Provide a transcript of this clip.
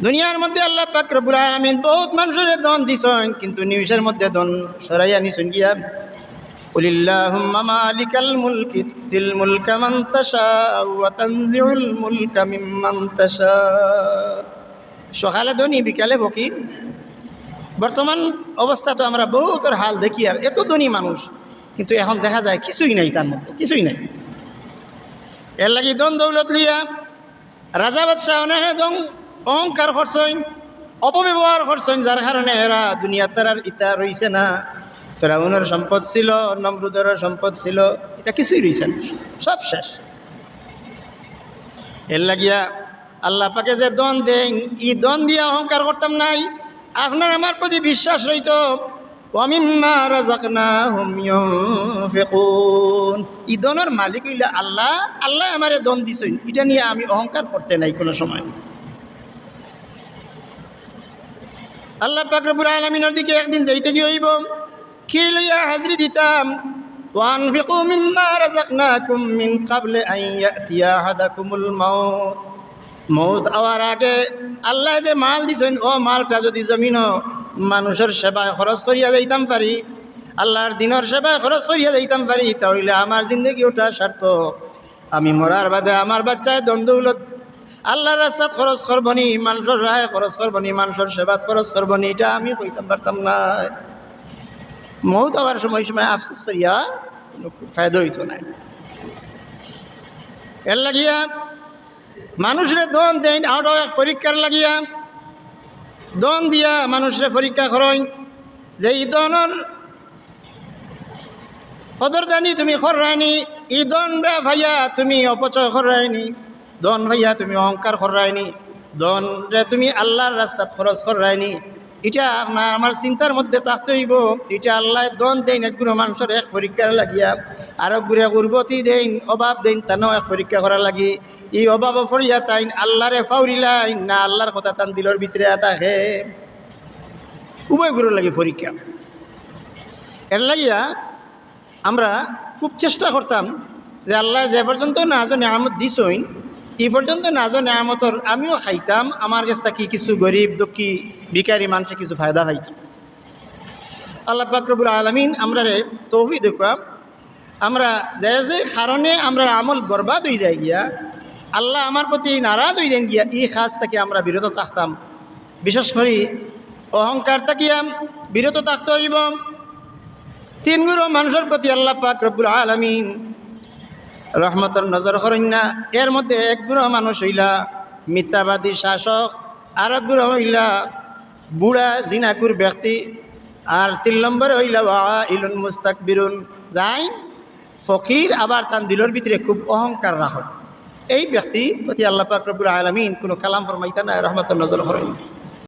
দুনিয়ার মধ্যে আল্লাহ পাক রব্বুল আলামিন বহুত মানুষের দন দিছেন, কিন্তু নিমিষের মধ্যে দন সরাইয়া নিছেন গিয়া। কুলিল্লাহুম্মা মালিকাল মুলকি তুতিল মুলকা মান তাশাউ ওয়া তানজিউল মুলকা মিম্মান তাশাউ। সকালে ধনী বিকালে ফকির। বর্তমান অবস্থা তো আমরা বহুতর হাল দেখি, আর এত ধনী মানুষ কিন্তু এখন দেখা যায় কিছুই নাই, তার মধ্যে কিছুই নাই। এর লাগি দন দৌলত লিয়া রাজা বাদশাহ অনেক অহংকার করছেন, অপব্যবহার করছেন, যার কারণে এরা দুনিয়ার তার ইতা রইছে না। ফেরাউনের সম্পদ ছিল, নমরুদের সম্পদ ছিল, এটা কিছুই রইছে না, সব শেষ। এর লাগিয়া আল্লাহ পাকে যে দন দেন, ই দন দিয়া অহংকার করতাম নাই। আপনার আমার প্রতি বিশ্বাস রইত। ওয়ামিম্মা রাযাকনাহুম ইউনফিকুন। ই দনের মালিক হইলে আল্লাহ, আল্লাহ আমারে দন দিছেন, এটা নিয়ে আমি অহংকার করতে নাই কোনো সময়। আল্লাহ পাক রব্বুল আলামিনের দিকে একদিন যাইতে কি হইব, কি লইয়া হাজরি দিতাম। ওয়ানফিকু মিম্মা রাযাকনাকুম মিন ক্বাবলি আন ইয়াতিয়া আহাদাকুমুল মাউত। মৌত আওয়ার আগে আল্লাহ যে মাল দিছেন, ও মালটা যদি জমিনও মানুষের সেবায় খরচ করিয়া যাইতাম পারি, আল্লাহর দিনের সেবায় খরচ করিয়া যাইতাম পারি, তাহলে আমার জিন্দগি ওটা সার্থক। আমি মরার বাদে আমার বাচ্চায় দ্বন্দ্বলত আল্লাহর রাস্তাত খরচ করবনি, মানুষের রাহে খরচ করবনি, মানুষের সেবাত খরচ করবনি, এটা আমি কইতাম পারতাম না। মৌত হওয়ার সময় সময় আফসোস করিয়া ফায়দা হইত না। এর লাগিয়া মানুষের দন দেন আউট পরীক্ষার লাগিয়া, দন দিয়া মানুষের পরীক্ষা করেন যে ই দনের কদর জানি তুমি কররাইনি, ই দন বে ভাইয়া তুমি অপচয় কররাইনি, দন ভাইয়া তুমি অহংকার কররাইনি, দন যে তুমি আল্লাহর রাস্তাত খরচ কররাইনি। এটা আমার চিন্তার মধ্যে থাকতে হইব। এটা আল্লাহ দন দেন একগুলো মানুষের এক পরীক্ষার লাগিয়া, আর একগুড়ে গুরবতী দেন, অভাব দেন, তানও এক পরীক্ষা করার লাগি। এই অভাব ফরিয়া তাইন আল্লাহরে ফাউরিলাইন না আল্লাহর কথা তান দিলর ভিতরে থাকে, উভয় গুরুর লাগে পরীক্ষা। এর লাগিয়া আমরা খুব চেষ্টা করতাম যে আল্লাহ যে পর্যন্ত নাজো নেয়ামত দিছইন, এই পর্যন্ত নাজো নেয়ামতর আমিও খাইতাম, আমার কাছে থাকি কিছু গরিব দুঃখী ভিখারি মানুষে কিছু ফায়দা পাইতাম। আল্লাহ পাক রব্বুল আলামিন আমরা তৌফিক দেখলাম, আমরা যে যে কারণে আমরা আমল বরবাদ হয়ে যায় গিয়া, আল্লাহ আমার প্রতি নারাজ হয়ে যান গিয়া, এই কাজ থেকে আমরা বিরত থাকতাম। বিশেষ করে অহংকার থাকিয়া বিরত থাকতে হইব। তিন গুরু মানুষের প্রতি আল্লাহ পাক রব্বুল আলামিন রহমতের নজর করেন না। এর মধ্যে এক গুরু মানুষ হইলা মিথ্যাবাদী শাসক, আর এক গুরু হইলা বুড়া জিনাকুর ব্যক্তি, আর 3 নম্বরে হইলা ওয়াইলুন মুস্তাকবিরুন, যাই ফকির আবার তার দিলের ভিতরে খুব অহংকার রাখে। এই ব্যক্তি প্রতি আল্লাহ পাক রব্বুল আলামিন কোনো কালাম ফরমাইতা না, রহমতের নজর করেন।